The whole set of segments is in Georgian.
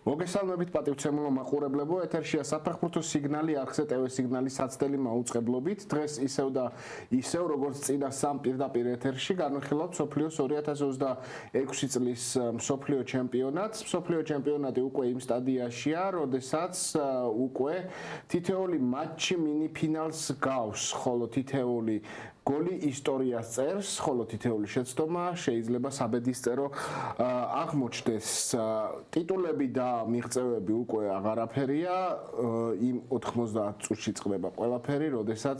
მოგესალმებით პატივცემულო მაყურებლებო, ეთერშია საფეხბურთო სიგნალი, არხზე ტv სიგნალის საცდელი მაუწყებლობით. დღეს ისევ და ისევ როგორც წინა სამ პირდაპირ ეთერში განვიხილავთ მსოფლიოს 2026 წლის მსოფლიო ჩემპიონატს. მსოფლიო ჩემპიონატი უკვე იმ სტადიაშია, როდესაც უკვე თითოეული მატჩი მინიფინალს გავს, ხოლო თითოეული გოლი ისტორიას წერს, ხოლო თითოეული შეცდომა შეიძლება საბედისწერო აღმოჩნდეს. ტიტულები და მიღწევები უკვე აღარაფერია, იმ 90 წუთში წყდება ყველაფერი, როდესაც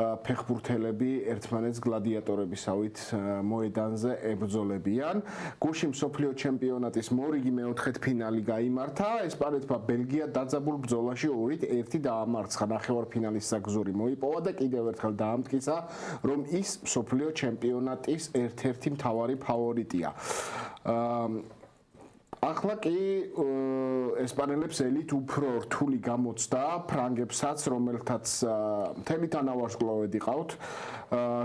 ფეხბურთელები ერთმანეთს გლადიატორებისავით მოედანზე ებრძოლებიან. გუშინ მსოფლიო ჩემპიონატის მორიგი მეოთხედფინალი გაიმართა, ესპანეთმა ბელგია დაძაბულ ბრძოლაში 2-1 დაამარცხა, ნახევარფინალის საგზური მოიპოვა და კიდევ ერთხელ დაამტკიცა, რომ ის მსოფლიო ჩემპიონატის ერთ-ერთი მთავარი ფავორიტია. ახლა კი ესპანელებს ელით უფრო რთული გამოცდა ფრანგებსაც, რომელთაც მთელი თანავარსკვლავედი ყავთ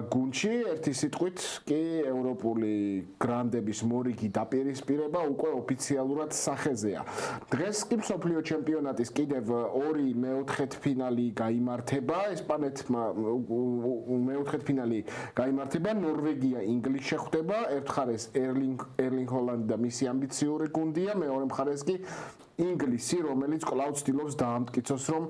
გუნდში, ერთი სიტყვით კი ევროპული გრანდების მორიგი დაპირისპირება უკვე ოფიციალურად სახეზეა. დღეს კი მსოფლიო ჩემპიონატის კიდევ ორი მეოთხედფინალი გაიმართება, ესპანეთმა მეოთხედფინალი გაიმართება, ნორვეგია ინგლისს შეხვდება, ერთ მხარეს ერლინგ ჰოლანდი და მისი ამბიციური გუნდია, მეორე მხარეს კი ინგლისი, რომელიც კვლავ ცდილობს დაამტკიცოს, რომ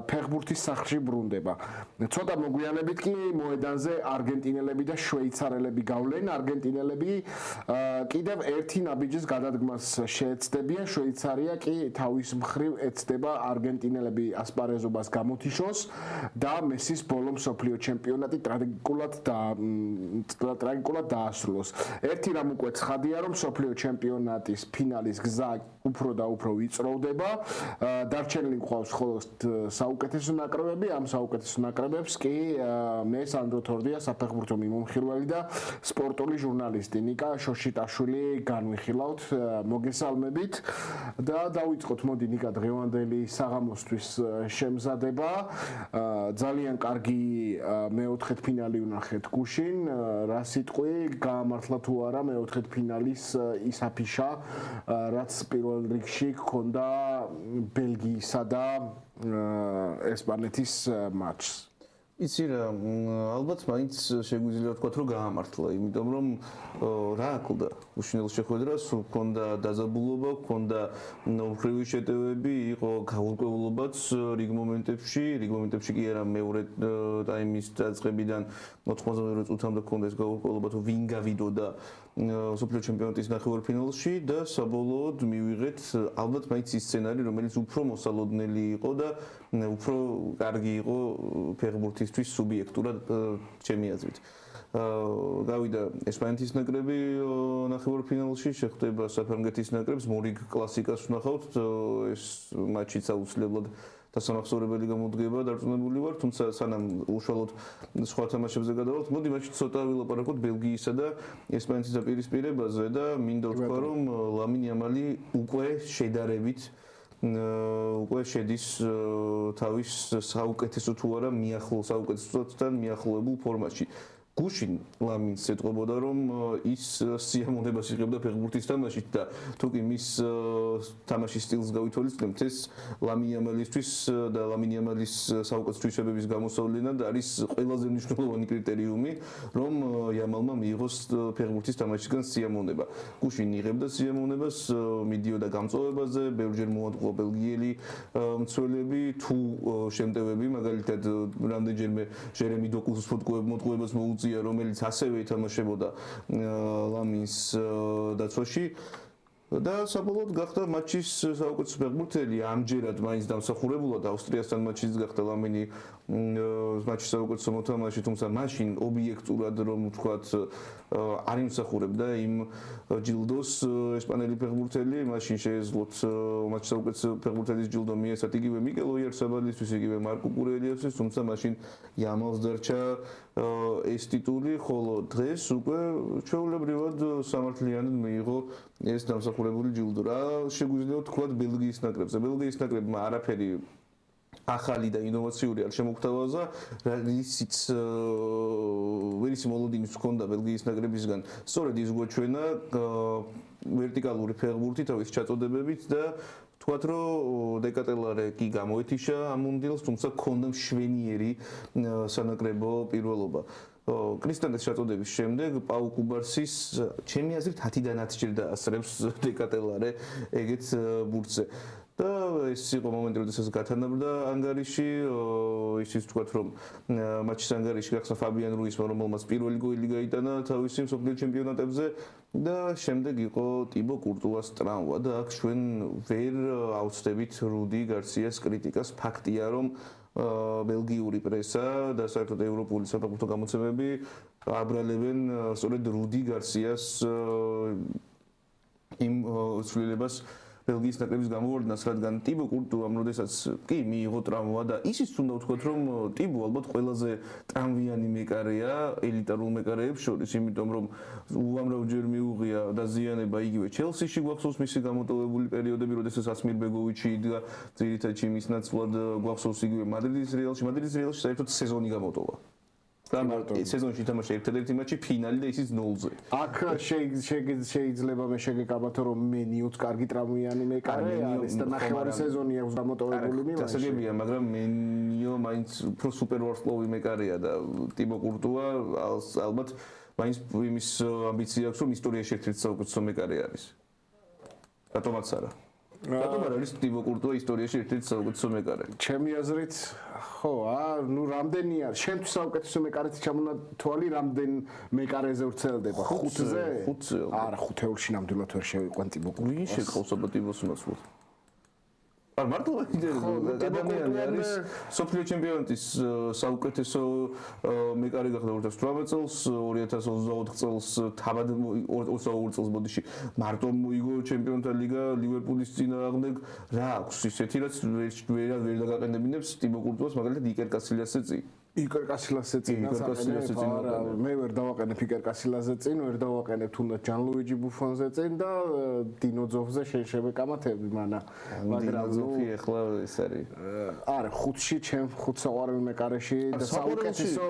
ფეხბურთის სახლში ბრუნდება. ცოტა მოგვიანებით კი მოედანზე არგენტინელები და შვეიცარელები გავლენ. არგენტინელები კიდევ ერთი ნაბიჯის გადადგმას შეეცდებიან, შვეიცარია კი თავის მხრივ ეცდება არგენტინელები ასპარეზობას გამოთიშოს და მესის ბოლო მსოფლიო ჩემპიონატი ტრაგიკულად დაასრულოს. ერთი რამ უკვე ცხადია, რომ მსოფლიო ჩემპიონატის ფინალის გზა უფრო და უფრო ვიწროვდება. დარჩენილი გვყავს მხოლოდ საუკეთესო ნაკრებები, ამ საუკეთესო ნაკრებებს კი მე სანდრო თორდია, საფეხბურთო მიმომხილველი და სპორტული ჟურნალისტი ნიკა შოშიტაშვილი განვიხილავთ. მოგესალმებით და დავიწყოთ, მოდი ნიკა დღევანდელი საღამოსთვის შემზადება. ძალიან კარგი მეოთხედფინალი ვნახეთ გუშინ, რა სიტყვი გაამართლა თუ არა მეოთხედფინალის ის აფიშა, რაც პირველ რიგში ჰქონდა ბელგიისა და ესპანეთის მატჩს. იცი რა, ალბათ მაინც შეგვიძლია ვთქვა, რომ გაამართლა, იმიტომ რომ რა აკლდა უშინელ შეხვედრას, ჰქონდა დაძაბულობა, ჰქონდა უხრივი შეტევები, იყო გაურკვევლობაც რიგ მომენტებში კი არა მეორე ტაიმის დაწყებიდან 92 წუთამდე ჰქონდა ეს გაურკვევლობა, თუ ვინ გავიდოდა მსოფლიო ჩემპიონატის ნახევარფინალში და საბოლოოდ მივიღეთ ალბათ მაინც ის სცენარი, რომელიც უფრო მოსალოდნელი იყო და უფრო კარგი იყო ფეხბურთისთვის სუბიექტურად ჩემი აზრით. გავიდა ესპანეთის ნაკრები ნახევარფინალში, შეხვდება საფრანგეთის ნაკრებს, მორიგ კლასიკას ვნახავთ, ეს მატჩიც აუცილებლად დასამახსოვრებელი გამოდგება, დარწმუნებული ვარ, თუმცა სანამ უშუალოდ სხვა თამაშებზე გადავალთ, მოდი მაშინ ცოტა ვილაპარაკოთ ბელგიისა და ესპანეთის დაპირისპირებაზე და მინდა ვთქვა, რომ ლამინ იამალი უკვე შედარებით უკვე შედის თავის საუკეთესო თუ არა საუკეთესოდან მიახლოებულ ფორმაში. გუშინ ლამინს ეტყობოდა, რომ ის სიამონებას იღებდა ფეხბურთის თამაშით და თუკი მის თამაშის სტილს გავითვალისწინებთ, ეს ლამინ იამალისთვის და ლამინ იამალის საუკეთესო თვისებების გამოსავლენად არის ყველაზე მნიშვნელოვანი კრიტერიუმი, რომ იამალმა მიიღოს ფეხბურთის თამაშისგან სიამონება. გუშინ იღებდა სიამონებას, მიდიოდა გამწვავებაზე, ბევრჯერ მოატყუა ბელგიელი მცველები, თუ შემტევები, მაგალითად რამდენჯერმე ჟერემი დოკუს მოტყუებას მოუწია, რომელიც ასევე ითამაშებოდა ლამინს დაცვაში და საბოლოოდ გახდა მატჩის საუკეთესო ფეხბურთელი. ამჯერად მაინც დამსახურებულად ავსტრიასთან მატჩიც გახდა ლამინი მატჩის საუკეთესო მოთამაშე, თუმცა მაშინ ობიექტურად რომ ვთქვათ არ იმსახურებდა იმ ჯილდოს ესპანელი ფეხბურთელი, მაშინ შეეძლოთ მატჩის საუკეთესო ფეხბურთელის ჯილდო მიეცათ იგივე მიკელ ოიარსაბალისთვის, იგივე მარკო კურელიასთვის, თუმცა მაშინ იამალს დარჩა ეს ტიტული, ხოლო დღეს უკვე ჩვეულებრივად სამართლიანად მიიღო ეს დამსახურებული ჯილდო. რა შეგვიძლია ვთქვათ ბელგიის ნაკრებზე? ბელგიის ნაკრებმა არაფერი ახალი და ინოვაციური არ შემოგთავაზა, რისიც ვერისი მოლოდინის ჰქონდა ბელგიის ნაკრებისგან, სწორედ ის გვაჩვენა ვერტიკალური ფეხბურთი თავის ჩაწოდებებით და თქვათ რომ დეკატელარე კი გამოეთიშა ამ მუნდიალს, თუმცა ჰქონდა მშვენიერი სანაკრებო პირველობა. კრისტალეს ჩაწოდების შემდეგ პაუ კუბარსის ჩემი აზრით 10-დანაც ჭირდა ასრებს დეკატელარე ეგეთ ბურთზე. და ეს იყო მომენტი, როდესაც გათანაბრდა ანგარიში, ისიც თქვათ რომ მატჩის ანგარიში გახსნა ფაბიან რუისმა, რომელმაც პირველი გოლი გაიტანა თავისი მსოფლიო ჩემპიონატებზე და შემდეგ იყო ტიბო კურტუას ტრავმა და აქ ჩვენ ვერ აუცდებით რუდი გარსიას კრიტიკას. ფაქტია რომ ბელგიური პრესა და საერთოდ ევროპული საფეხბურთო გამოცემები აბრალებენ სწორედ რუდი გარსიას იმ ცვლილებას ბელგიის ნაკრების გამოვარდნას, რადგან ტიბო კურტუამ როდესაც კი მიიღო ტრავმა და ისიც უნდა ვთქვათ, რომ ტიბო ალბათ ყველაზე ტრავმიანი მეკარეა ელიტარულ მეკარეებს შორის, იმიტომ რომ უამრავჯერ მიუღია დაზიანება იგივე ჩელსიში გვახსოვს მისი გამოტოვებული პერიოდები, როდესაც ასმირ ბეგოვიჩი იდგა ძირითადში მის ნაცვლად, გვახსოვს იგივე მადრიდის რეალში საერთოდ სეზონი გამოტოვა. და სეზონში თამაშა ერთადერთი მატჩი ფინალი და ისიც 0-ზე. აქ შეიძლება მე შეგეკაბათო რომ მენიუც კარგი ტრავმიანი მეკარეა არის და ნახევარი სეზონი აქვს გამოტოვებული მილანში. დასაგებია, მაგრამ მენიო მაინც უფრო სუპერ ვარსკვლავი მეკარეა და ტიბო კურტუა ალბათ მაინც იმის ამბიცია აქვს რომ ისტორიაში ერთ-ერთი საუკეთესო მეკარე არის. რატომაც არა. რატომ არ არის ტიბო კურტუა ისტორიაში ერთ-ერთი საუკეთესო მეკარე? ჩემი აზრით ხო, ნუ რამდენი არის? შენთვის საუკეთესო მეკარეთი ჩამონა თვალი რამდენ მეკარეზე ვრცელდება? 5-ზე? 5-ზე. არა, 5-ეულში ნამდვილად ვერ შევიყვან ტიბო კურტუას. ვინ შეყავს აბა ტიბოს მასვლა? არ მართლა ადამიანი არის სოფლიო ჩემპიონატის საუკეთესო მეკარე გახდა 2018 წელს, 2024 წელს თავად 22 წელს ბოდიში მარტო მოიგო ჩემპიონთა ლიგა ლივერპულის წინააღმდეგ. რა აქვს ისეთი რაც ვერ დაგაყენებინებს ტიბო კურტუას, მაგალითად იკერ კასილიასზე წინ. იკერ კასილასზე წინ მე ვერ დავაყენებ იკერ კასილასზე წინ, ვერ დავაყენებ თუნდაც ჯანლუიჯი ბუფონზე წინ და დინო ძოფზე შევეკამათები მანა. მაგრამ ძოფი ახლა ეს არის. არა, 5-ში ჩემ 5 საყვარელი მეკარეში და საუკეთესო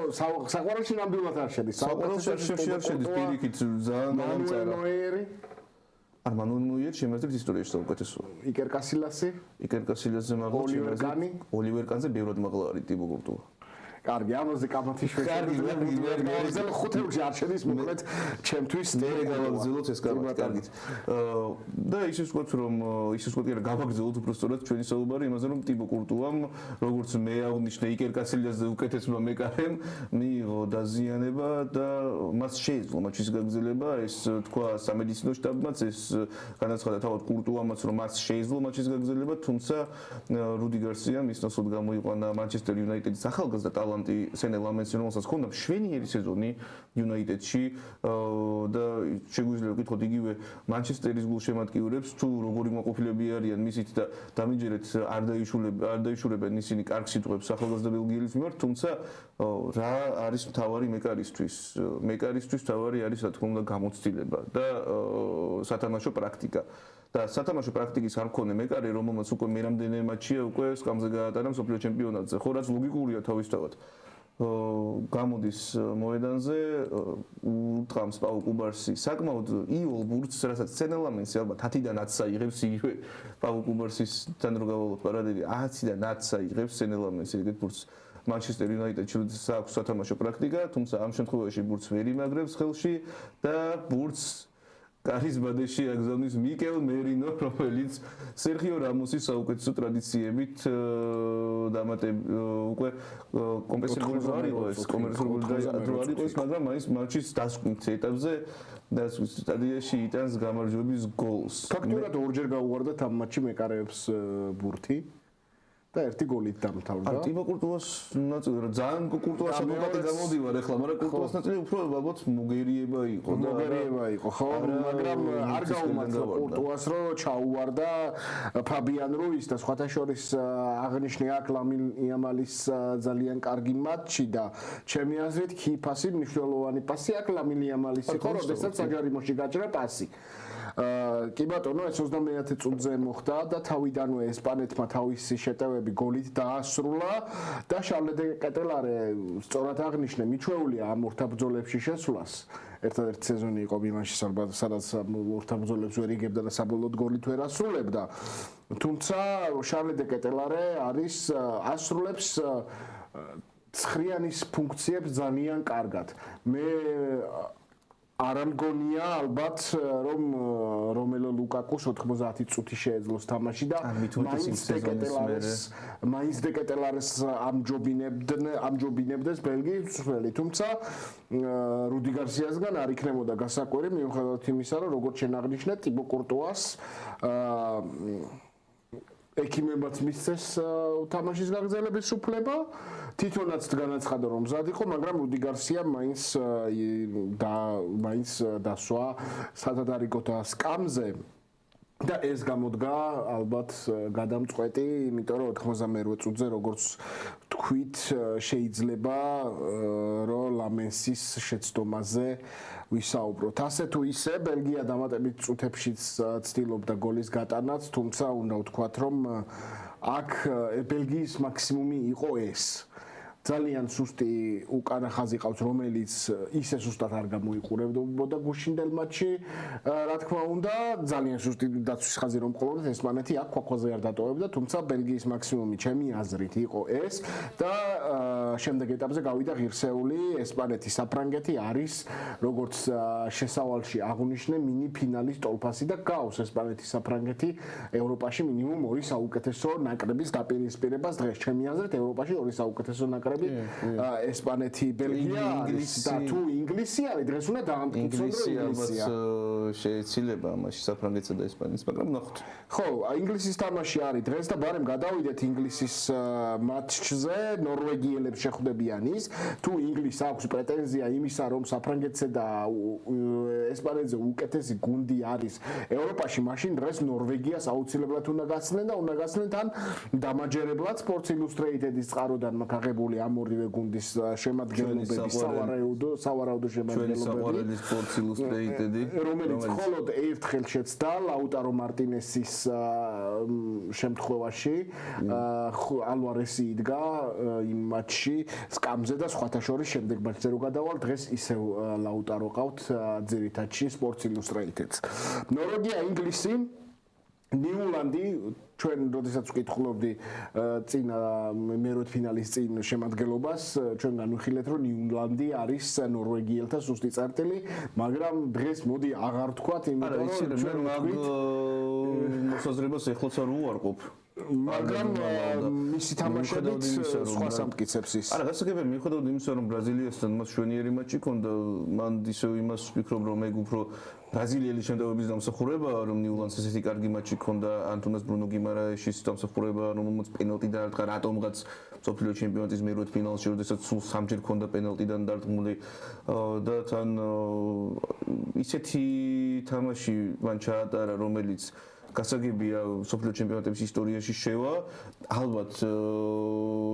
საყვარელში ნამდვილად არ შედის. საყვარელში არ შედის პირიქით ძალიან გამწარა. არ მანუელ ნოიერი შემეძლებს ისტორიაში საუკეთესო. იკერ კასილასი? იკერ კასილასზე მაღლა შემეძლებს. ოლივერ კანზე ბევრად მაღლა არის ტიბო კურტუა. კარგი, ამაზე კამათიშვილი. კარგი, გავაგზავნე 5-ეულში არ შედის, მოკლედ ჩემთვის მე გავაგზავნოთ ეს კამათი, კარგით. და ისიც ვთქვათ, რომ ისიც ვთქვათ, რომ გავაგზავნოთ უბრალოდ ჩვენი საუბარი იმაზე, რომ ტიბო კურტუამ, როგორც მე აღნიშნე იკერ კასილიასზე უკეთესმა მეკარემ, მიიღო დაზიანება და მას შეეძლო მატჩის გაგრძელება, ეს თქვა სამედიცინო შტაბმაც, ეს განაცხადა თავად კურტუამაც, რომ მას შეეძლო მატჩის გაგრძელება, თუმცა რუდი გარსიამ ის ნაცვლად გამოიყვანა მანჩესტერ იუნაიტედის ახალგაზრდა სენე ლამენსი, რომელსაც ჰქონდა მშვენიერი სეზონი იუნაიტედში და შეგვიძლია ვკითხოთ იგივე მანჩესტერის გულშემატკივრებს თუ როგორი მოყოფილები არიან მისით და დამიჯერეთ არ დაიშურებენ ისინი კარგ სიტყვებს ახალგაზრდა ბელგიელის მიმართ, თუმცა რა არის მთავარი მეკარისთვის? მეკარისთვის მთავარი არის რა თქმა უნდა გამოცდილება და სათამაშო პრაქტიკა. და სათამაშო პრაქტიკის არ მქონე მეკარე, რომელმაც უკვე მე რამდენიმე მატჩია უკვე სკამზე გაატარა მსოფლიო ჩემპიონატზე. ხო, რაც ლოგიკურია თავისთავად. გამოდის მოედანზე, უთხრამს პაუ კუბარსი საკმაოდ იოლ ბურთს, რასაც სენელამენსი ალბათ 10-დან 10-ს აიღებს იგივე პაუ კუბარსისთან რო გავალოთ პარალელი, 10-დან 10-ს აიღებს სენელამენსი ეგეთ ბურთს. მანჩესტერ იუნაიტედში აქვს სათამაშო პრაქტიკა, თუმცა ამ შემთხვევაში ბურთს ვერ იმაგრებს ხელში და ბურთს კარის ბადეში აგზავნის მიკელ მერინო, რომელიც სერხიო რამოსის საუკეთესო ტრადიციებით უკვე კომპენსირებული არ იყო ეს, კომერციული არ იყო ეს, მაგრამ მაინც მატჩის დასკვნით ეტაპზე დასკვნით სტადიაში იტანს გამარჯვების გოლს. ფაქტურად ორჯერ გაუვარდათ ამ მატჩში მეკარეებს ბურთი. და ერთი გოლით დამთავრდა. ტიბო კურტუას ნაწილი რა ძალიან კურტუას საკუთარი გამოდივარ ახლა, მაგრამ კურტუას ნაწილი უფრო ალბათ მოგერიება იყო და მოგერიება იყო, ხო, მაგრამ არ გაუმართლა კურტუას რომ ჩაუვარდა ფაბიან რუის და სხვათა შორის აღნიშნე აქ ლამინ იამალის ძალიან კარგი მატჩი და ჩემი აზრით კი პასი მნიშვნელოვანი პასი აქ ლამინ იამალის იყო, როდესაც საჯარიმოში გაჭრა პასი. კი ბატონო, ეს 29 წუთზე მოხდა და თავიდანვე ესპანეთმა თავისი შეტევები გოლით დაასრულა და შარლ დე კეტელარე სწორად აღნიშნე, მიჩვეულია ამ ორთაბრძოლებში შესვლას. ერთადერთი სეზონი იყო მიმანში, სადაც ორთაბრძოლებს ვერ იგებდა და საბოლოოდ გოლით ვერ ასრულებდა. თუმცა შარლ დე კეტელარე ასრულებს ცხრიანის ფუნქციებს ძალიან კარგად. მე არ მგონია ალბათ რომ რომელო ლუკაკუს 90 წუთი შეეძლოს თამაში და მაინც დე კეტელარეს ამჯობინებდეს ბელგიის მცველი, თუმცა რუდი გარსიასგან არ იქნებოდა გასაკვირი მიუხედავად იმისა, რომ როგორც შენ აღნიშნე, ტიბო კურტუას ექიმებაც მისცეს თამაშის გაგრძელების უფლება, თვითონაც განაცხადა რომ მზად იყო, მაგრამ რუდი გარსია მაინც დასვა სადადარიგოთა სკამზე და ეს გამოდგა ალბათ გადამწყვეტი, იმიტომ რომ 98 წუთზე როგორც თქვით, შეიძლება რომ ლამენსის შეცდომაზე ვისაუბროთ. ასე თუ ისე, ბელგია დამატებით წუთებშიც ცდილობდა გოლის გატანაც, თუმცა უნდა ვთქვათ, რომ აქ ბელგიის მაქსიმუმი იყო ეს. ძალიან სუსტი უკანა ხაზი ყავს, რომელიც ისე სუსტად არ გამოიყურებოდა გუშინდელ მატჩში, რა თქმა უნდა, ძალიან სუსტი დაცვის ხაზი რომ ყოლოდეთ, ესპანეთი აქ ქვაქვაზე არ დატოვებდა, თუმცა ბელგიის მაქსიმუმი ჩემი აზრით იყო ეს და შემდეგ ეტაპზე გავიდა ღირსეული ესპანეთი. საფრანგეთი არის როგორც შესავალში აღნიშნე მინი ფინალის ტოლფასი და გავს ესპანეთი საფრანგეთი ევროპაში მინიმუმ ორი საუკეთესო ნაკრების დაპირისპირებას დღეს. ჩემი აზრით ევროპაში ორი საუკეთესო ნაკრები ესპანეთი, ბელგია და თუ ინგლისი არის, დღეს უნდა დაამტკიცონ რომ ინგლისია. შეიძლება ამაში საფრანგეთსა და ესპანეთს, მაგრამ ნახოთ. ხო, ინგლისის თამაში არის დღეს და ბარემ გადავიდეთ ინგლისის მატჩზე, ნორვეგიელებს შეხვდებიან ის, თუ ინგლისს აქვს პრეტენზია იმისა, რომ საფრანგეთზე და ესპანეთზე უკეთესი გუნდი არის ევროპაში, მაშინ დღეს ნორვეგიას აუცილებლად უნდა გაცნեն და უნდა გაცნენ თან დამაჯერებლად Sports Illustrated-ის წყაროდან მოგაღებული ამ ორივე გუნდის შემადგენლობები, სავარაუდო შემადგენლობები, Sports Illustrated-ი, რომელიც მხოლოდ ერთხელ შეცდა ლაუტარო მარტინესის შემთხვევაში, ალვარესი იდგა იმ მატჩში სკამზე და სხვათა შორის შემდეგ მატჩზე რო გადავალ, დღეს ისევ ლაუტარო ყავთ ძირითადში Sports Illustrated-ს. ნორვეგია, ინგლისი, ნიულანდი ჩვენ როდესაც ვკითხულობდი წინა მეროთფინალის წინ შემადგენლობას, ჩვენ განვიხილეთ, რომ ნიულანდი არის ნორვეგიელთა სუსტი წარწერილი, მაგრამ დღეს მოდი აღარ ვთქვათ, იმიტომ რომ ჩვენ მაგ მოსაზრებას ეხლაც არ უარყოფ. მაგრამ მისი თამაშებით სხვა სამტკიცებს ის. არა, გასაგებია მიუხედავად იმისა, რომ ბრაზილიასთან მას შვენიერი მატჩი ჰქონდა, მან ისევ იმას ვფიქრობ, რომ ეგ უფრო ბრაზილიელი შემტევების დამსახურებაა, რომ ნიულანდს ესეთი კარგი მატჩი ჰქონდა, ან თუნდაც ბრუნო გიმარაეშის დამსახურებაა, რომელმაც პენალტი დაარტყა, რატომღაც მსოფლიო ჩემპიონატის მეროთფინალში, როდესაც სულ სამჯერ ჰქონდა პენალტიდან დარტყმული და თან ისეთი თამაში მან ჩაატარა, რომელიც გასაგებია მსოფლიო ჩემპიონატების ისტორიაში შევა, ალბათ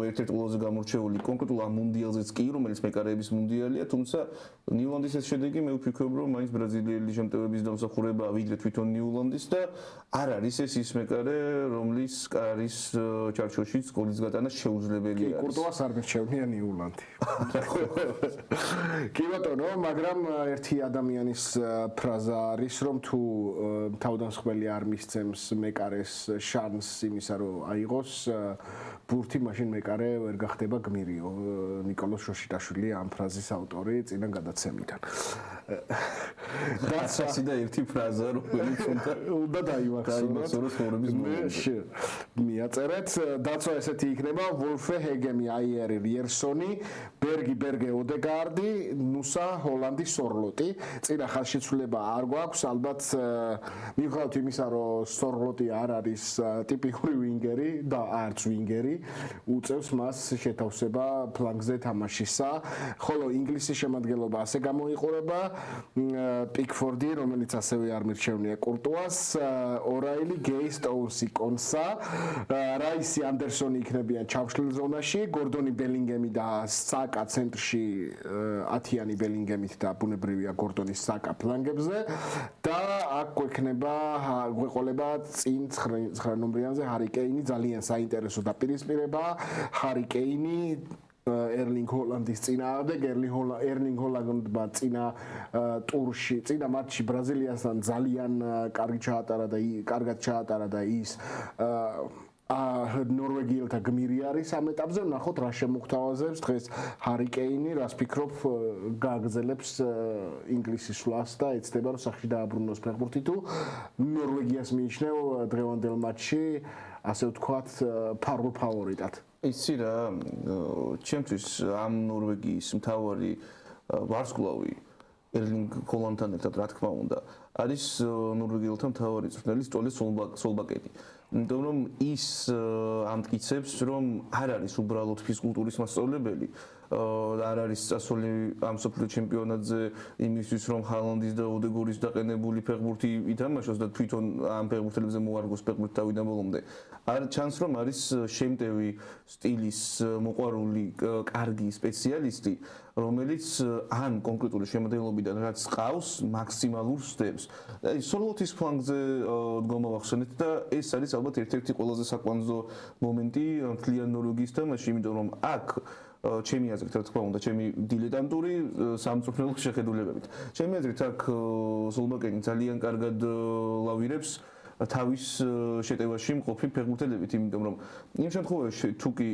ერთ-ერთი ყველაზე გამორჩეული კონკრეტულ ამ მუნდიალზეც კი, რომელიც მეკარეების მუნდიალია, თუმცა ნიულანდის ეს შედეგი მე ვფიქრობ, რომ მაინც ბრაზილიელი შემტევების დამსახურებაა ვიდრე თვითონ ნიულანდის და არ არის ეს ის მეკარე, რომლის კარის ჩარჩოშიც გოლის გატანა შეუძლებელი არის. კურტუას არ მერჩევნია ნიულანდი. კი ბატონო, მაგრამ ერთი ადამიანის ფრაზა არის, რომ თუ თავდამსხმელი არ მისცემს მეკარეს შანსს იმისა, რომ აიღოს ბურთი, მაშინ მეკარე ვერ გახდება გმირიო. ნიკოლოზ შოშიტაშვილი ამ ფრაზის ავტორი წინა გადაცემიდან. დაცვასი და ერთი ფრაზა, რომელიც უნდა დაიმახსოვროს ხორების მომენტში. მიაწერეთ, დაცვა ესეთი იქნება: ვოლფე ჰეგემი, აიერი, რიერსონი, ბერგე, ოდეგარდი, ნუსა, ჰოლანდი, სორლოტი. წინა ხაზშეცვლილება არ გვაქვს, ალბათ მიუხედავად იმისა, რომ სორლოტი არ არის ტიპიკური ვინგერი და არც ვინგერი, უწევს მას შეთავსება ფლანგზე თამაშისა, ხოლო ინგლისის შემადგენლობა ასე გამოიყურება, პიკფორდი, რომელიც ასევე არ მირჩევნია კურტუას, ორაილი, Gay, Stones, კონსა, რაისი, ანდერსონი იქნებიან ჩამშლილ ზონაში, გორდონი, ბელინგემი და საკა ცენტრში 10-იანი ბელინგემით და ბუნებრივია გორდონის საკა ფლანგებზე და აქ გვეყოლება წინ 9 ნომრიანზე ჰარი კეინი, ძალიან საინტერესო დაპირისპირება, ჰარი კეინი ერლინგ ჰოლანდის წინააღმდეგ, ერლინგ ჰოლანდმა წინა ტურში, წინა მატჩში ბრაზილიასთან ძალიან კარგად ჩაატარა და ის ნორვეგიელთა გმირი არის ამ ეტაპზე, ნახოთ რა შემოგთავაზებს დღეს ჰარი კეინი, რას ფიქრობ გააგრძელებს ინგლისის სვლას და ეცდება რომ სახში დააბრუნოს ფეხბურთი თუ ნორვეგიას მიიჩნევ დღევანდელ მატჩში, ასე ვთქვათ, ფარულ ფავორიტად. იცი რა, ჩემთვის ამ ნორვეგიის მთავარი ვარსკვლავი ერლინგ ჰოლანდთან ერთად რა თქმა უნდა არის ნორვეგიელთა მთავარი მწვრთნელი სტოლე სოლბაკეტი. იმიტომ რომ ის ამტკიცებს რომ არ არის უბრალოდ ფიზკულტურის მასწავლებელი, არ არის წასული ამ სოფლიო ჩემპიონატზე იმისთვის რომ ჰალანდის და ოდეგორის დაყენებული ფეხბურთი ითამაშოს და თვითონ ამ ფეხბურთელებზე მოარგოს ფეხბურთი თავიდან ბოლომდე. არ ჩანს რომ არის შემტევი სტილის მოყვარული კარგი სპეციალისტი, რომელიც ან კონკრეტული შემადგენლობიდან რაც ყავს მაქსიმალურ სტეპს. სოლოთის ფლანგზე დგომა ვახსენეთ და ეს არის ალბათ ერთ-ერთი ყველაზე საკვანძო მომენტი მთლიან ნორვეგიის თამაშში, იმიტომ რომ აქ ჩემი აზრით რა თქმა უნდა, ჩემი დილეტანტური სამწვრთნელო შეხედულებებით. ჩემი აზრით აქ სოლბაკენი ძალიან კარგად ლავირებს თავის შეტევაში მყოფი ფეხბურთელებით, იმიტომ რომ იმ შემთხვევაში თუ კი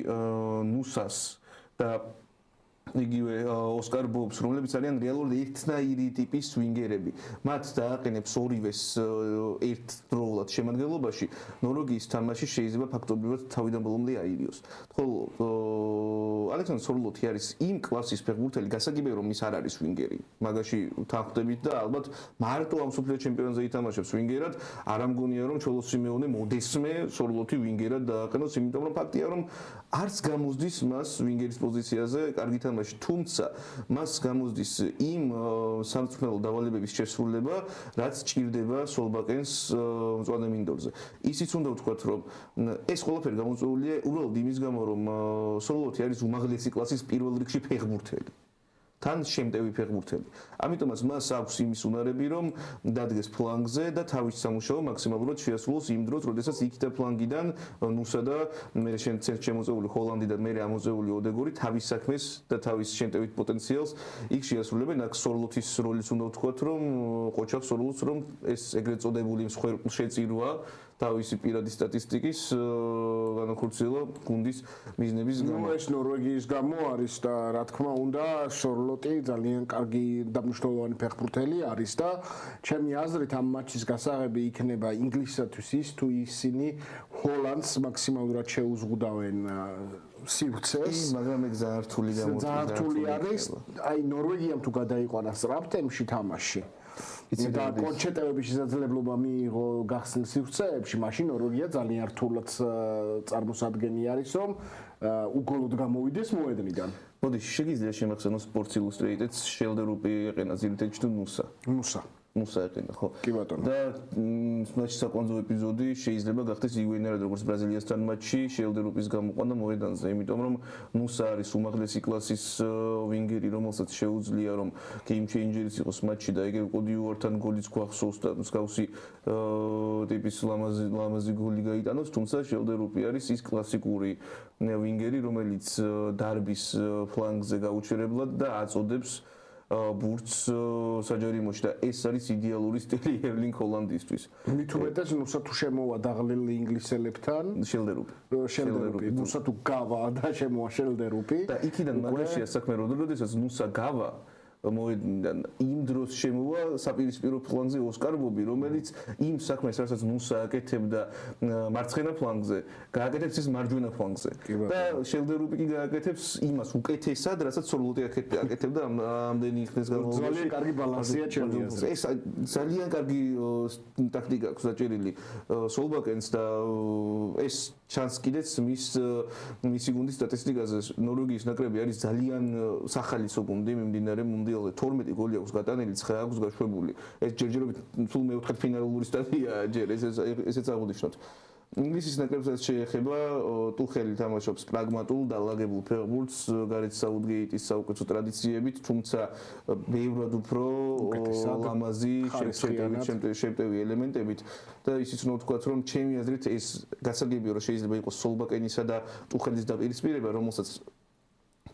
ნუსას და იგივე ოსკარ ბობს, რომლებიც არიან რეალურად ერთნაირი ტიპის სვინგერები. მათ დააყენებს ორივეს ერთდროულად შემადგენლობაში, ნორვეგიის თამაში შეიძლება ფაქტობრივად თავიდან ბოლომდე აირიოს. ხოლო ალექსანდრ სორლოთი არის იმ კლასის ფეხბურთელი, გასაგებია რომ ის არ არის სვინგერი. მაგაში თანხმდებით და ალბათ მარტო ამ სოფლიო ჩემპიონატზე ითამაშებს სვინგერად, არ ამგონია რომ ჩოლო სიმეონე მოდესმე სორლოთი ვინგერად დააყენოს, იმიტომ რომ ფაქტია რომ არც გამოსდის მას ვინგერის პოზიციაზე კარგი თამაში, თუმცა მას გამოსდის იმ სამწვრთნელო დავალებების შესრულება, რაც ჭირდება სოლბაკენს მწვანე მინდორზე. ისიც უნდა ვთქვათ, რომ ეს ყველაფერი გამოწვეულია უბრალოდ იმის გამო, რომ სოლოთი არის უმაღლესი კლასის პირველ რიგში ფეხბურთელი. თან შემტევი ფეხბურთელი. ამიტომაც მას აქვს იმის უნარები, რომ დადგეს ფლანგზე და თავის სამუშაო მაქსიმალურად შეასრულოს იმ დროს, როდესაც იქითა ფლანგიდან ნუსა და მე შემოწეული ჰოლანდი და მე ამოწეული ოდეგორი თავის საქმეს და თავის შემტევით პოტენციალს იქ შეასრულებენ. აქ სორლოთის როლის უნდა ვთქვათ, რომ ყოჩავს სორლოთს, რომ ეს ეგრეთ წოდებული მსხვერპლშეწირვა თავისი პირადი სტატისტიკის განახორციელა გუნდის მიზნების გამო. ეს ნორვეგიის გამო არის და რა თქმა უნდა სორლოტი ძალიან კარგი და მნიშვნელოვანი ფეხბურთელი არის და ჩემი აზრით ამ მატჩის გასაღები იქნება ინგლისისათვის ის თუ ისინი ჰოლანდს მაქსიმალურად შეუზღუდავენ სივრცეს. მაგრამ ეგ ძალიან რთული გამოდგება. ძალიან რთული არის. აი ნორვეგიამ თუ გადაიყვანა სწრაფ ტემპში თამაში და კონჩეტევების შესაძლებლობა მიიღო გახსნილ სივრცეებში, მაშინ ნორვეგია ძალიან რთულად წარმოსადგენი არის, რომ უგოლოდ გამოვიდეს მოედნიდან. მოდი, შეგიძლია შემახსენოს Sports Illustrated-ს შელდერუპი ეყენა ძირითადად თუ ნუსა ეყენა, ხო? კი ბატონო. და მატჩის საკვანძო ეპიზოდი შეიძლება გახდეს იგივენერად როგორც ბრაზილიასთან მატჩში შელდერუპის გამოყვანა მოედანზე, იმიტომ რომ ნუსა არის უმაღლესი კლასის ვინგერი, რომელსაც შეუძლია რომ game changer-ის იყოს მატჩში და ეგრე კოდიუართან გოლიც გვახსოვს და მსგავსი ტიპის ლამაზი გოლი გაიტანოს, თუმცა შელდერუპი არის ის კლასიკური ვინგერი, რომელიც დარბის ფლანგზე გაუჩერებლად და აწოდებს ბურთს საჯარიმოში და ეს არის იდეალური სტილი ერლინგ ჰოლანდისთვის. მით უმეტეს ნუსა თუ შემოვა დაღლილი ინგლისელებთან, შელდერუპი, ნუსა თუ გავა და შემოვა შელდერუპი და იქიდან მაგაშია საქმე, როდესაც ნუსა გავა მოედნიდან იმ დროს შემოვა საპირისპირო ფლანგზე ოსკარ ბობი, რომელიც იმ საქმეს, რასაც ნუსა აკეთებდა მარცხენა ფლანგზე, გააკეთებს ის მარჯვენა ფლანგზე. და შელდერუპი კი გააკეთებს იმას უკეთესად, რასაც სორლოტი აკეთებდა ამდენი ხნის განმავლობაში. ძალიან კარგი ბალანსია ჩემი აზრით. ეს ძალიან კარგი ტაქტიკა აქვს დაჭერილი სოლბაკენს და ეს ჩანს კიდეც მისი გუნდის სტატისტიკაზე. ნორვეგიის ნაკრები არის ძალიან სახალისო გუნდი მიმდინარე მუნდიალ მუნდიალზე 12 გოლი აქვს გატანილი, 9 აქვს გაშვებული. ეს ჯერჯერობით სულ მეოთხედ ფინალური სტადია ჯერ ესეც აღუნიშნოთ. ინგლისის ნაკრებსაც შეეხება ტუხელი თამაშობს პრაგმატულ დალაგებულ ფეხბურთს გარეთ საუთგეიტის საუკეთესო ტრადიციებით, თუმცა ბევრად უფრო ლამაზი შემტევი ელემენტებით და ისიც უნდა ვთქვათ, რომ ჩემი აზრით ეს გასაგებია, რომ შეიძლება იყოს სოლბაკენისა და ტუხელის დაპირისპირება, რომელსაც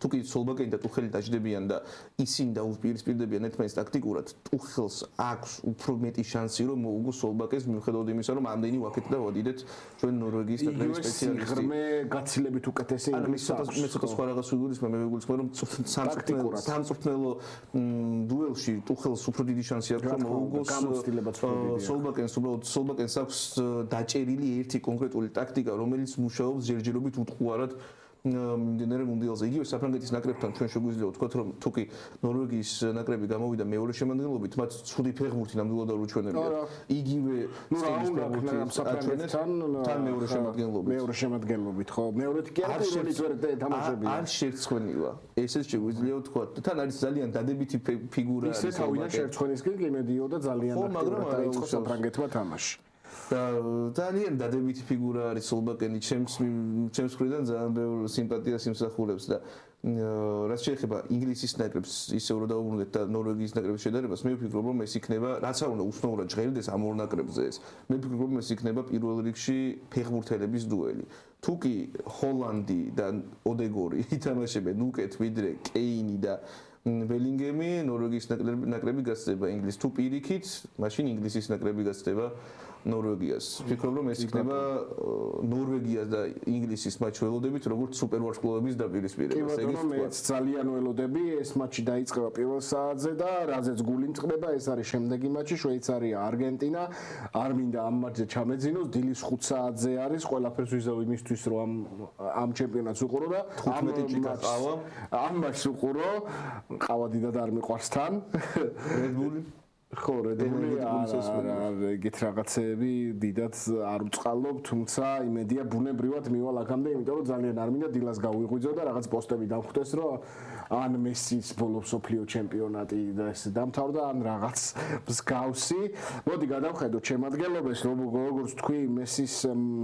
თუკი სოლბაკენი და ტუხელი დაждდებიან და ისინი დაუპირისპირდებიან ერთმანეთს ტაქტიკურად, ტუხელს აქვს უფრო მეტი შანსი, რომ მოუგოს სოლბაკენს მიუხედავად იმისა, რომ ამდენი ვაკეთ და ვადიდეთ ჩვენ ნორვეგიის ნაკრების სპეციალისტი. ღრმე გაცილებით უკეთესი ინგლისის მე ცოტა სხვა რაღაც ვიგულისხმე, მე ვიგულისხმე, რომ სამწვრთნელო დუელში ტუხელს უფრო დიდი შანსი აქვს, რომ მოუგოს სოლბაკენს. უბრალოდ სოლბაკენს აქვს დაჭერილი ერთი კონკრეტული ტაქტიკა, რომელიც მუშაობს ჯერჯერობით უტყუარად მიმდინარე მუნდიალზე. იგივე საფრანგეთის ნაკრებთან ჩვენ შეგვიძლია ვთქვათ, რომ თუკი ნორვეგიის ნაკრები გამოვიდა მეორე შემადგენლობით, მათ ცუდი ფეხბურთი ნამდვილად არ უჩვენებია. იგივე სტილის ფეხბურთი საფრანგეთთან მეორე შემადგენლობით. მეორე შემადგენლობით, ხო? მეორეთი კი არა, პირველი ვერ თამაშებია. არ შერცხვენილა. ესეც შეგვიძლია ვთქვათ. თან არის ძალიან დადებითი ფიგურა. ისე თავიდან შერცხვენისკენ კი მედიოდა ძალიან აქტიურად დაიწყო საფრანგეთმა თამაში. ძალიან დადებითი ფიგურა არის სოლბაკენი, ჩემს მხრიდან ძალიან ბევრ სიმპათიას იმსახურებს და რაც შეეხება ინგლისის ნაკრებს, ისე რომ დაუბრუნდეთ და ნორვეგიის ნაკრების შედარებას, მე ვფიქრობ, რომ ეს იქნება, რაც არ უნდა უცნაურად ჟღერდეს ამ ორ ნაკრებზე ეს. მე ვფიქრობ, რომ ეს იქნება პირველ რიგში ფეხბურთელების დუელი. თუკი ჰოლანდი და ოდეგორი ითამაშებენ უკეთ ვიდრე კეინი და ბელინგემი, ნორვეგიის ნაკრები გასწდება ინგლისს. თუ პირიქით, მაშინ ინგლისის ნაკრები გასწდება ნორვეგიას. ვფიქრობ, რომ ეს იქნება ნორვეგიას და ინგლისის მატჩი ველოდებით, როგორც სუპერვარსკვლავების დაპირისპირებას. მეც ძალიან ველოდები, ეს მატჩი დაიწყება პირველ საათზე და რაზეც გული მწყდება, ეს არის შემდეგი მატჩი, შვეიცარია, არგენტინა. არ მინდა ამ მატჩზე ჩამეძინოს, დილის 5 საათზე არის, ყველაფერს ვიზავ იმისთვის, რომ ამ ჩემპიონატს უყურო და 15 ჭიქა ყავა. ამ მატჩს უყურო, ყავა დიდად არ მიყვარს თან. რედბული ხო, რედბული ეგეთ რაღაცეები დიდად არ უწყალობ, თუმცა იმედია ბუნებრივად მივალ აქამდე, იმიტომ რომ ძალიან არ მინდა დილას გავიღვიძო და რაღაც პოსტები დამხვდეს, რომ ან მესის ბოლო მსოფლიო ჩემპიონატი და ეს დამთავრდა, ან რაღაც მსგავსი. მოდი გადავხედოთ შემადგენლობას, როგორც თქვი, მესის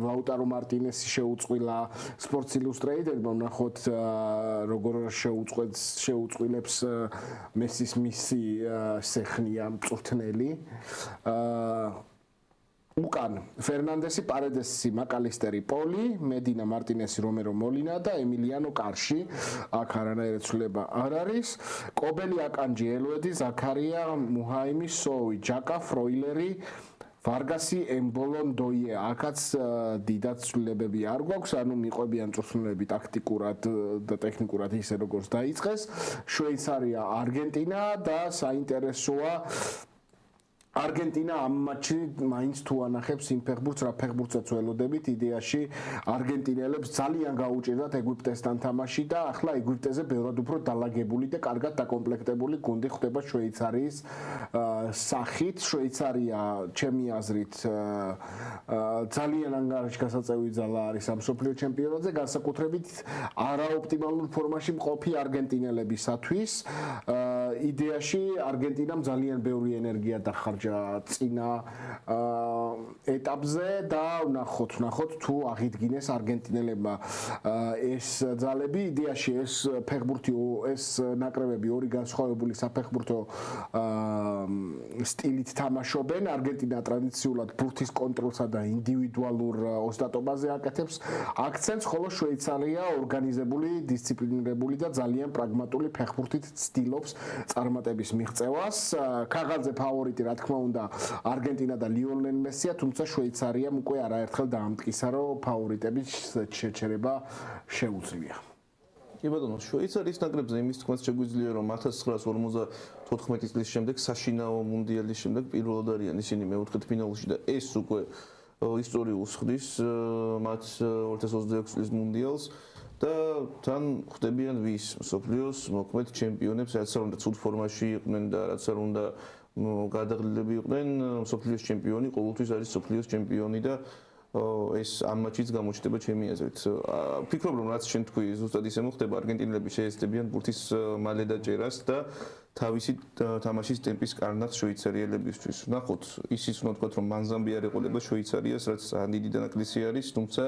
ლაუტარო მარტინესი შეუწყვილა Sports Illustrated-მა, ნახოთ როგორ შეუწყვილებს მესის მისი სეხნია მწვრთნელი. უკან ფერნანდესი, პარედესი, მაკალისტერი, პოლი, მედინა, მარტინესი, რომერო, მოლინა და ემილიანო კარში. აქ არანაირი ცვლილება არ არის. კობელი, აკანჯი, ელოედი, ზაქარია, მუჰაიმი, სოუი, ჯაკა, ფროილერი, ვარგასი, ემბოლონ, დოიე. აქაც დიდად ცვლილებები არ გვაქვს, ანუ მიყვებიან მწვრთნელები ტაქტიკურად და ტექნიკურად ისე როგორც დაიწყეს. შვეიცარია, არგენტინა და საინტერესოა არგენტინა ამ მატჩში მაინც თუ ანახებს იმ ფეხბურთს, რა ფეხბურთსაც ველოდებით, იდეაში არგენტინელებს ძალიან გაუჭირდათ ეგვიპტესთან თამაში და ახლა ეგვიპტეზე ბევრად უფრო დალაგებული და კარგად დაკომპლექტებული გუნდი ხდება შვეიცარიის სახით. შვეიცარია, ჩემი აზრით, ძალიან ანგარიში გასაწევი ძალა არის ამ მსოფლიო ჩემპიონატზე, განსაკუთრებით არაოპტიმალურ ფორმაში მყოფი არგენტინელებისათვის. იდეაში არგენტინამ ძალიან ბევრი ენერგია დახარჯა წინა ეტაპზე და ნახოთ თუ აღიდგინეს არგენტინელებმა ეს ძალები. იდეაში ეს ფეხბურთი, ეს ნაკრებები ორი განსხვავებული საფეხბურთო სტილით თამაშობენ. არგენტინა ტრადიციულად ბურთის კონტროლსა და ინდივიდუალურ ოსტატობაზე აკეთებს აქცენტს, ხოლო შვეიცარია ორგანიზებული, დისციპლინირებული და ძალიან პრაგმატული ფეხბურთით ცდილობს წარმატების მიღწევას. ქაღალდზე ფავორიტი, რა თქმა უნდა, არგენტინა და ლიონელ მესია, თუმცა შვეიცარიამ უკვე არაერთხელ დაამტკიცა, რომ ფავორიტების შეჩერება შეუძლია. კი ბატონო, შვეიცარიის ნაკრებზე იმის თქმაც შეგვიძლია, რომ 1954 წლის შემდეგ საშინაო მუნდიალის შემდეგ პირველად არიან ისინი მეოთხედ ფინალში და ეს უკვე ისტორიულს ხდის მათ 2026 წლის მუნდიალს. და თან ხდებიან ვის მსოფლიოს მოქმედ ჩემპიონებს, რაც არ უნდა ცუდ ფორმაში იყვნენ და რაც არ უნდა გადაღლილები იყვნენ, მსოფლიოს ჩემპიონი ყოველთვის არის მსოფლიოს ჩემპიონი და ეს ამ მატჩიც გამოჩნდება ჩემი აზრით. ვფიქრობ, რომ რაც შენ თქვი, ზუსტად ისე მოხდება, არგენტინელები შეეცდებიან ბურთის მალე დაჭერას და თავისი თამაშის ტემპის კარნახს შვეიცარიელებისთვის. ნახოთ, ისიც უნდა ვთქვათ, რომ მანზამბი არ ეყოლება შვეიცარიას, რაც დიდი დანაკლისი არის, თუმცა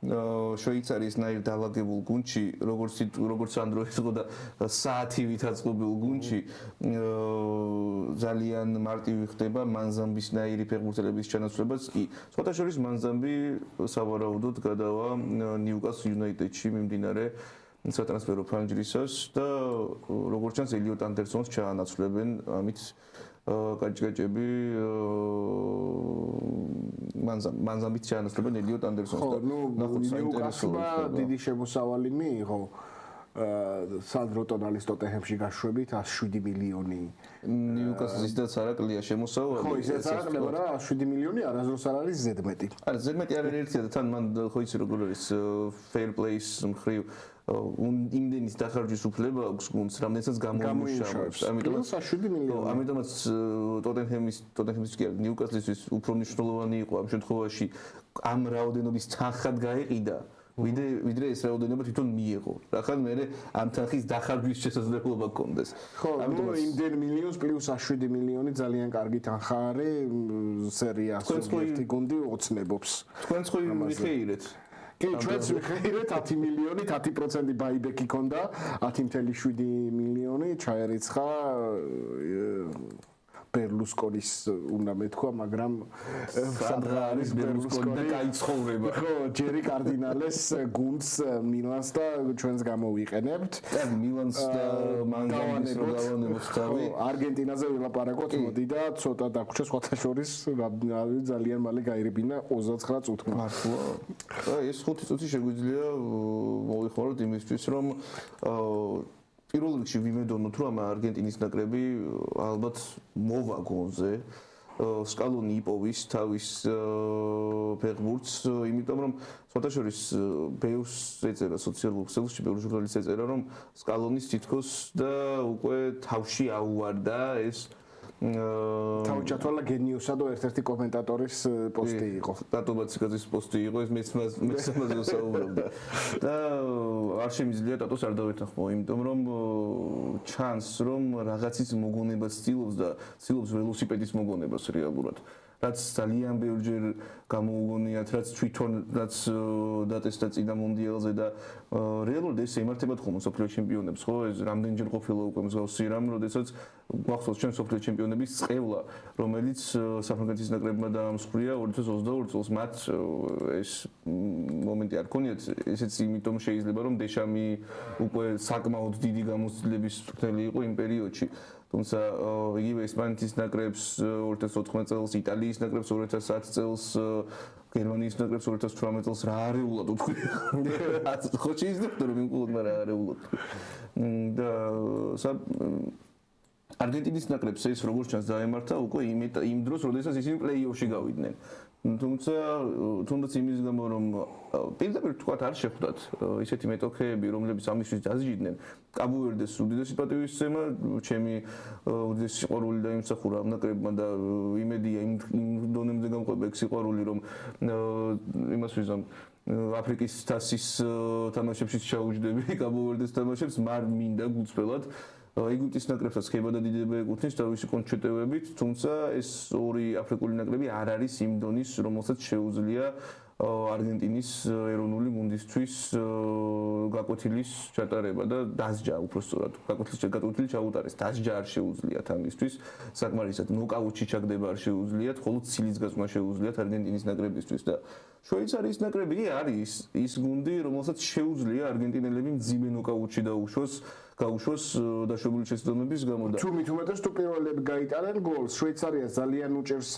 შვეიცარიის ნაირ დაალაგებულ გუნდში, როგორც ანდროის იყო და საათივით აწყობილ გუნდში, ძალიან მარტივი ხდება მანზამბის ნაირი ფეხბურთელების ჩანაცვლებაც კი. სხვათა შორის მანზამბი სავარაუდოდ გადავა ნიუკასლ იუნაიტედში მიმდინარე სატრანსფერო ფანჯრისას და როგორც ჩანს ელიოტ ანდერსონს ჩაანაცვლებენ, ამით კაჭკაჭები მანზამბით ჩაანაცვლებენ ელიოტ ანდერსონს და ნახოთ საინტერესოა დიდი შემოსავალი მიიღო სანდრო ტონალის ტოტენჰემში გაშვებით 107 მილიონი ნიუკასლის და სარაკლია შემოსავალი ხო ისეც არაკლება რა 107 მილიონი არასდროს არ არის ზედმეტი არა ზედმეტი არ არის ერთია და თან მან ხო იცი როგორ არის fair play-ის მხრივ იმდენის დახარჯვის უფლება აქვს გუნდს, რამდენსაც გამოიმუშავებს. ამიტომაც 7 მილიონი. ამიტომაც ტოტენჰემის კი ნიუკასლისთვის უფრო მნიშვნელოვანი იყო ამ შემთხვევაში ამ რაოდენობის თანხად გაეყიდა, ვიდრე ეს რაოდენობა თვითონ მიიღო. რახან მე ამ თანხის დახარჯვის შესაძლებლობა გქონდეს. ხო, იმდენ მილიონს პლუს 7 მილიონი ძალიან კარგი თანხა არის სერიას ერთი გუნდი ოცნებობს. თქვენც ხო მიხეირეთ კი, ჩვენც ვიხეირეთ 10 მილიონი, 10% ბაიბექი ქონდა, 10.7 მილიონი ჩაერიცხა ბერლუსკონის უნდა მეთქვა, მაგრამ სადღა არის ბერლუსკონი და გაიცხოვრება. ხო, ჯერი კარდინალეს გუნდს მილანს და ჩვენს გამოვიყენებთ. და მილანს და მანგანის რო დავანებოთ თავი. არგენტინაზე ვილაპარაკოთ, მოდი და ცოტა დაგვრჩა სხვათა შორის ძალიან მალე გაირებინა 29 წუთმა. მართლა. და ეს 5 წუთი შეგვიძლია მოვიხმაროთ იმისთვის, რომ პირველ რიგში ვიმედოვნოთ, რომ არგენტინის ნაკრები ალბათ მოვა გონზე. სკალონი იპოვის თავის ფეხბურთს, იმიტომ რომ სხვათა შორის ბევრს ეწერა სოციალურ ქსელში, ბევრი ჟურნალისტი ეწერა, რომ სკალონის თითქოს და უკვე თავში აუვარდა ეს თავი ჩათვალა გენიოსადო ერთ-ერთი კომენტატორის პოსტი იყო. ტატობაციკაძის პოსტი იყო, ეს მეცმაზე ვსაუბრობდა. და არ შემიძლია ტატოს არ დავეთანხმო, იმიტომ რომ ჩანს, რომ რაღაცის მოგონება ცდილობს და ცდილობს ველოსიპედის მოგონებას რეალურად. რაც ძალიან ბევრჯერ გამოუგონიათ, რაც თვითონ რაც დატესტა წინა მონდიალზე და რეალურად ეს ემართებათ ხოლმე მსოფლიო ჩემპიონებს, ხო? ეს რამდენჯერ ყოფილა უკვე მსგავსი რამ, როდესაც გვახსოვს ჩვენ მსოფლიო ჩემპიონების წყევლა, რომელიც საფრანგეთის ნაკრებმა დაამსხვრია 2022 წელს. მათ ეს მომენტი არ ქონიათ, ესეც იმიტომ შეიძლება რომ დეშამი უკვე საკმაოდ დიდი გამოცდილების მწვრთნელი იყო იმ პერიოდში. თუმცა იგივე ესპანეთის ნაკრებს 2014 წელს, იტალიის ნაკრებს 2010 წელს, გერმანიის ნაკრებს 2018 წელს რა არეულად უთხრი. ხო შეიძლება რომ იმკულად რა არეულად. და არგენტინის ნაკრებს ეს როგორც ჩანს დაემართა უკვე იმ დროს, როდესაც ისინი პლეი-ოფში გავიდნენ. თუმცა თუნდაც იმის გამო რომ პირდაპირ თქვათ არ შეხვდათ ისეთი მეტოქეები, რომლებიც ამისთვის დასჯიდნენ, კაბუ-ვერდეს უდიდესი პატივისცემა, ჩემი უდიდესი სიყვარული დაიმსახურა ამ ნაკრებმა და იმედია იმ დონემდე გამყვება ეგ სიყვარული, რომ იმას ვიზამ აფრიკის თასის თამაშებში ჩაუჯდები კაბუ-ვერდეს თამაშებს, მარ მინდა გულწრფელად ეგვიპტის ნაკრებსაც ხებადადიდება ეკუთვნის თავისი კონჩეტევებით, თუმცა ეს ორი აფრიკული ნაკრები არ არის იმ დონის, რომელსაც შეუძლია არგენტინის ეროვნული გუნდისთვის გაკვეთილის ჩატარება და დასჯა უბრალოდ გაკვეთილი ჩაუტარეს. დასჯა არ შეუძლიათ ამისთვის, საკმარისად ნოკაუტში ჩაგდება არ შეუძლიათ, მხოლოდ ცილის გასვლა შეუძლიათ არგენტინის ნაკრებისთვის და შვეიცარიის ნაკრები არის ის გუნდი, რომელსაც შეუძლია არგენტინელები მძიმე ნოკაუტში გაუშვოს დაშვებული შეცდომების გამო და თუ უმეტეს თუ პირველები გაიტანენ გოლს, შვეიცარია ძალიან უჭერს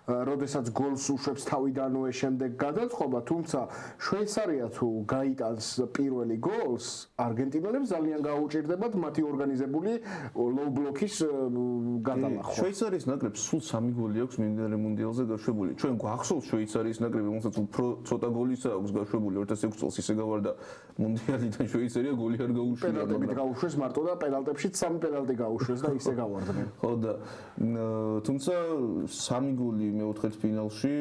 როდესაც გოლს უშვებს თავიდანვე შემდეგ გადაწყობა, თუმცა შვეიცარია თუ გაიტანს პირველი გოლს, არგენტინელებს ძალიან გაუჭირდებათ მათი ორგანიზებული ლოუ ბლოკის გადალახვა. შვეიცარიის ნაკრებს სულ 3 გოლი აქვს მინდორე მუნდიალზე გაშვებული. ჩვენ გვახსოვს შვეიცარიის ნაკრები, რომელსაც უფრო ცოტა გოლისა აქვს გაშვებული 2006 წელს ისე გავარდა მუნდიალიდან შვეიცარია გოლი არ გაუშვია. პენალტებით გაუშვეს მარტო და პენალტებშიც 3 პენალტი გაუშვეს და ისე გავარდნენ. ხო და თუმცა 3 გოლი მეოთხედფინალში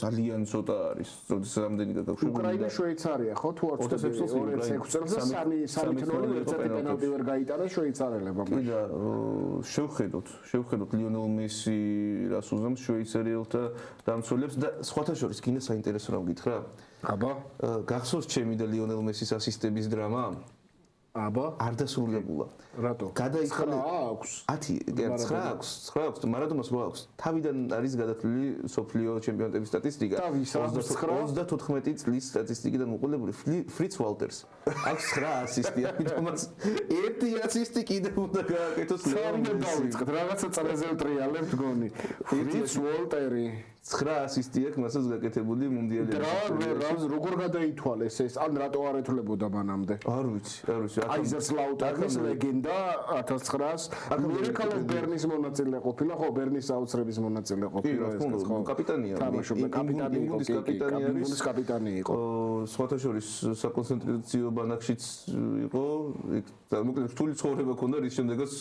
ძალიან ცოტა არის. როდესაც რამდენი გაგვშვებული. უკრაინა შვეიცარია ხო თუ არ ვცდები 2006 წელს და 3-0 ერთ-ერთი პენალტი ვერ გაიტანეს შვეიცარელებმა. კი და შევხედოთ ლიონელ მესი რას უზამს შვეიცარიელთა დამცველებს და სხვათა შორის კიდე საინტერესო რამ გითხრა? აბა გახსოვს ჩემი და ლიონელ მესის ასისტების დრამა? აბა არ დასრულებულა. რატო? გადაიხადა აქვს 10 9 აქვს მარადონას რა აქვს თავიდან არის გადათვლილი სოფლიო ჩემპიონატების სტატისტიკა 34 წლის სტატისტიკიდან მოყოლებული ფრიც ვალტერს აქვს 9 ასისტი ამიტომაც ერთი ასისტი კიდევ უნდა გააკეთოს ლეონელ დავიწყეთ რაღაცა წრეზე ვტრიალებთ გონი ფრიც ვალტერი 9 ასისტი აქვს მასაც გაკეთებული მუნდიალებში. რა როგორ გადაითვალეს ეს? ან რატო არ ეთვლებოდა მანამდე? არ ვიცი. აიზერსლაუტერის ლეგენდა 1900 მირეკლ ბერნის მონაწილე ყოფილა, ხო ბერნის აუცრების მონაწილე ყოფილა ეს ხო? კაპიტანია. თამაშობდა კაპიტანის კაპიტანი იყო. სხვათა შორის საკონცენტრაციო ბანაკშიც იყო. მოკლედ რთული ცხოვრება ჰქონდა რის შემდეგაც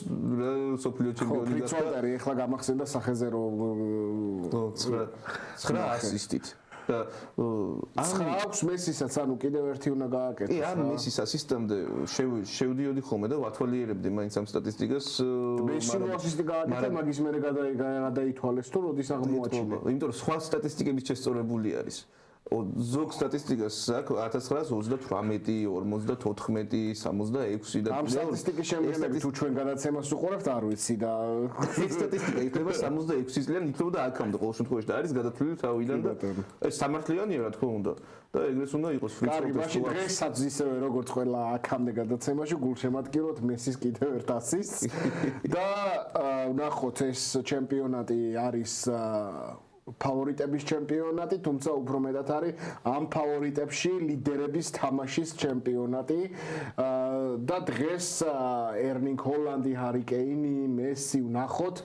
სოფლიო ჩემპიონი გახდა. ფრიცვალტერი ეხლა გამახსენდა სახეზე რომ 9 ასისტით და აქვს მესისაც ანუ კიდევ ერთი უნდა გააკეთოს. კი, ან მესის ასისტამდე შევდიოდი ხოლმე და ვათვალიერებდი მაინც ამ სტატისტიკას. მესი ასისტი გააკეთა, მაგის მერე გადაითვალეს თუ როდის აღმოაჩინა. იმიტომ რომ სხვა სტატისტიკებიც შესწორებული არის. ზოგ სტატისტიკას აქვს 1928, 54, 66 და ამ სტატისტიკის შემდგენელი თუ ჩვენ გადაცემას უყურებთ არ ვიცი და ეს სტატისტიკა იქნება 66 წლიან იქნება და აქამდე ყოველ შემთხვევაში და არის გადათვლილი თავიდან და ეს სამართლიანია რა თქმა უნდა და ეგრეს უნდა იყოს ფრიც კარგი მაშინ დღესაც ისევე როგორც ყველა აქამდე გადაცემაში გულშემატკივროთ მესის კიდევ ერთ ასისტს და ვნახოთ ეს ჩემპიონატი არის ფავორიტების ჩემპიონატი, თუმცა უფრო მეტად არის ამ ფავორიტებში ლიდერების თამაშის ჩემპიონატი და დღეს ერლინგ ჰოლანდი, ჰარი კეინი, მესი ვნახოთ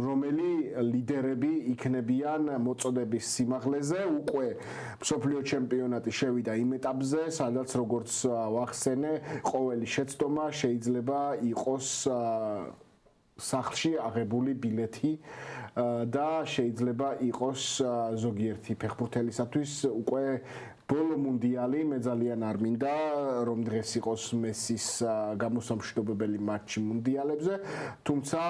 რომელი ლიდერები იქნებიან მოწოდების სიმაღლეზე. უკვე მსოფლიო ჩემპიონატი შევიდა იმ ეტაპზე, სადაც როგორც ვახსენე, ყოველი შეცდომა შეიძლება იყოს სახლში აღებული ბილეთი და შეიძლება იყოს ზოგიერთი ფეხბურთელისათვის უკვე ბოლო მუნდიალი. მე ძალიან არ მინდა რომ დღეს იყოს მესის გამოსამშვიდობებელი მატჩი მუნდიალებზე, თუმცა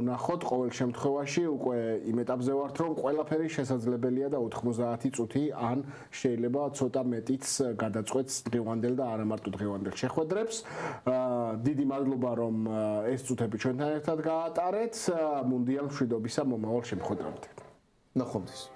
ვნახოთ ყოველ შემთხვევაში უკვე იმ ეტაპზე ვართ რომ ყველაფერი შესაძლებელია და 90 წუთი ან შეიძლება ცოტა მეტიც გადაწყვეტს დღევანდელ და არა მარტო დღევანდელ შეხვედრებს. დიდი მადლობა რომ ეს წუთები ჩვენთან ერთად გაატარეთ. მუნდიალ მშვიდობისა მომავალ შემოხვედრამდე. ნახვამდის.